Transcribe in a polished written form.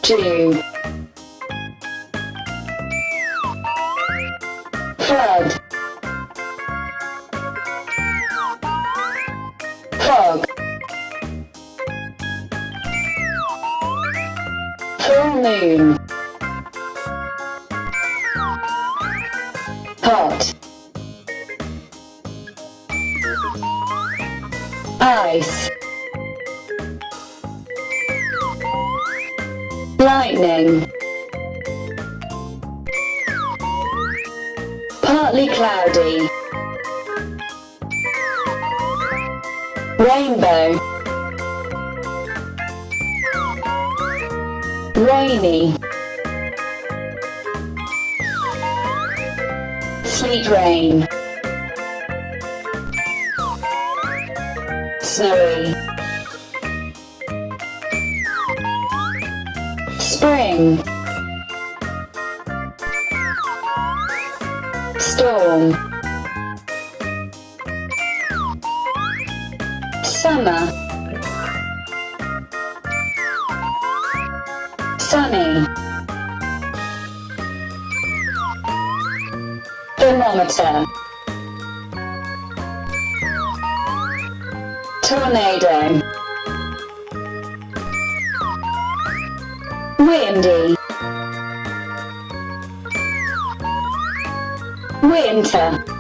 Dew. Flood. Fog. Full moon. Hot. Ice. Lightning. Partly cloudy. Rainbow. Rainy. Sleet rain. Snowy. Spring. Storm. Summer. Sunny. Thermometer. Tornado. Windy. Winter.